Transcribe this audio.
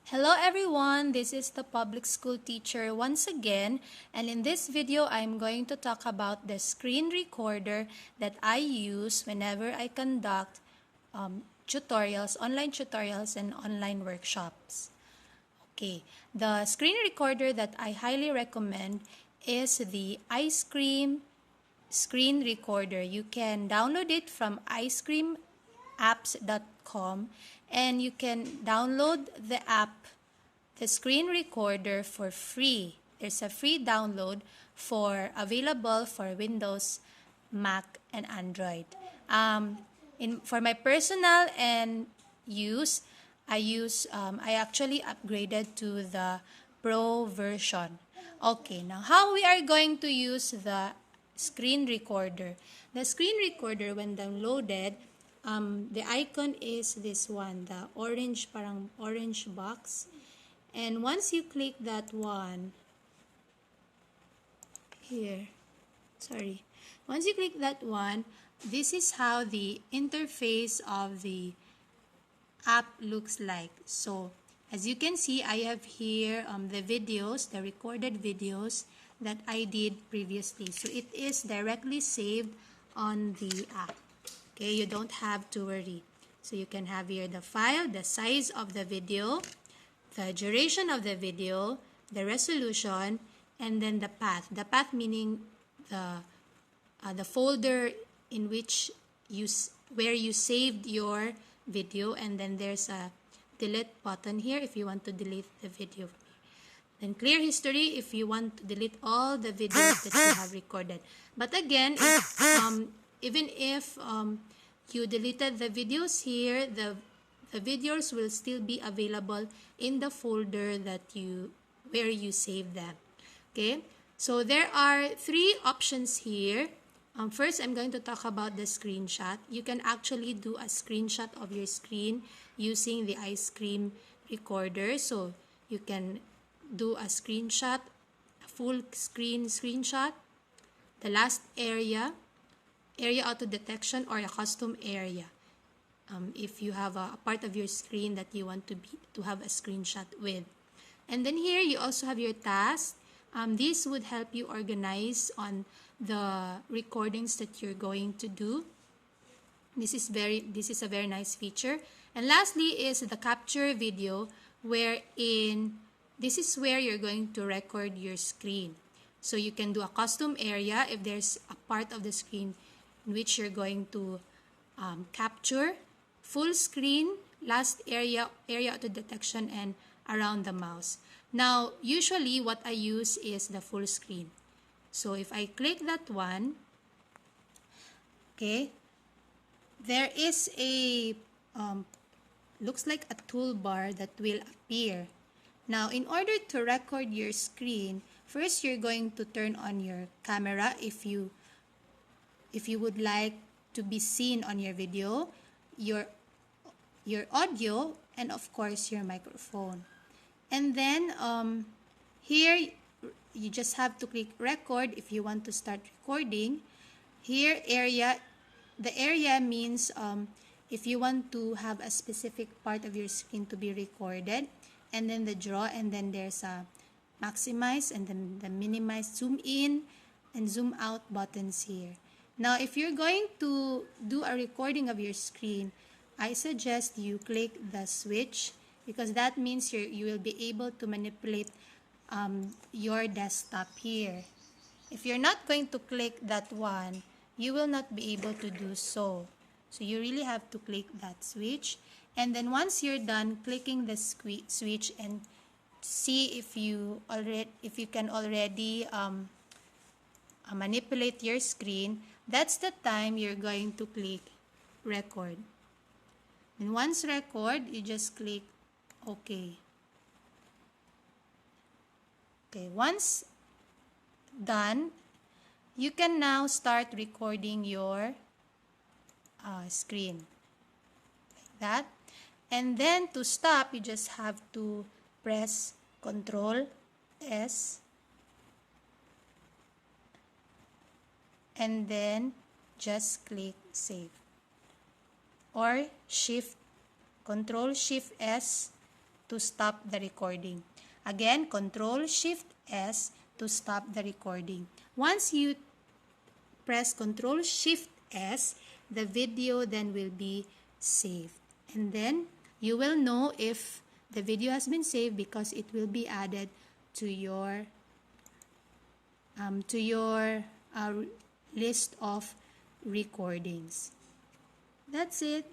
Hello everyone, this is the public school teacher once again, and in this video I'm going to talk about the screen recorder that I use whenever I conduct online tutorials and online workshops. Okay, the screen recorder that I highly recommend is the Ice Cream screen recorder. You can download it from icecreamapps.com and you can download the app, the screen recorder, for free. There's a free download available for Windows, Mac, and Android. For my personal and use, I actually upgraded to the Pro version. Okay, now how we are going to use the screen recorder. The screen recorder, when downloaded, the icon is this one, the parang orange box. And once you click that one, once you click that one, this is how the interface of the app looks like. So, as you can see, I have here the recorded videos that I did previously. So, it is directly saved on the app. Okay, you don't have to worry. So, you can have here the file, the size of the video, the duration of the video, the resolution, and then the path. The path meaning the folder in which where you saved your video, and then there's a delete button here if you want to delete the video. Then clear history if you want to delete all the videos that you have recorded. But again, even if you deleted the videos here, the videos will still be available in the folder where you save them. Okay, so there are three options here. First, I'm going to talk about the screenshot. You can actually do a screenshot of your screen using the Ice Cream recorder. So you can do a screenshot, a full screen screenshot, the last area auto detection, or a custom area. If you have a part of your screen that you want to have a screenshot with. And then here you also have your task. This would help you organize on the recordings that you're going to do. This is a very nice feature. And lastly is the capture video, wherein this is where you're going to record your screen. So you can do a custom area if there's a part of the screen in which you're going to capture, full screen, last area auto detection, and around the mouse. Now, usually what I use is the full screen. So if I click that one, okay, there is a looks like a toolbar that will appear. Now, in order to record your screen, first you're going to turn on your camera if you would like to be seen on your video, your audio, and of course your microphone. And then here you just have to click record if you want to start recording. Here the area means if you want to have a specific part of your screen to be recorded, and then the draw, and then there's a maximize, and then the minimize, zoom in and zoom out buttons here. Now, if you're going to do a recording of your screen, I suggest you click the switch, because that means you will be able to manipulate your desktop here. If you're not going to click that one, you will not be able to do so. So you really have to click that switch. And then once you're done clicking the switch and see if you can already manipulate your screen, that's the time you're going to click record. And once record, you just click OK. Okay, once done, you can now start recording your screen like that. And then to stop, you just have to press Ctrl S and then just click save, or Ctrl Shift S to stop the recording. Again, Control-Shift-S to stop the recording. Once you press Control-Shift-S, the video then will be saved. And then you will know if the video has been saved because it will be added to your list of recordings. That's it.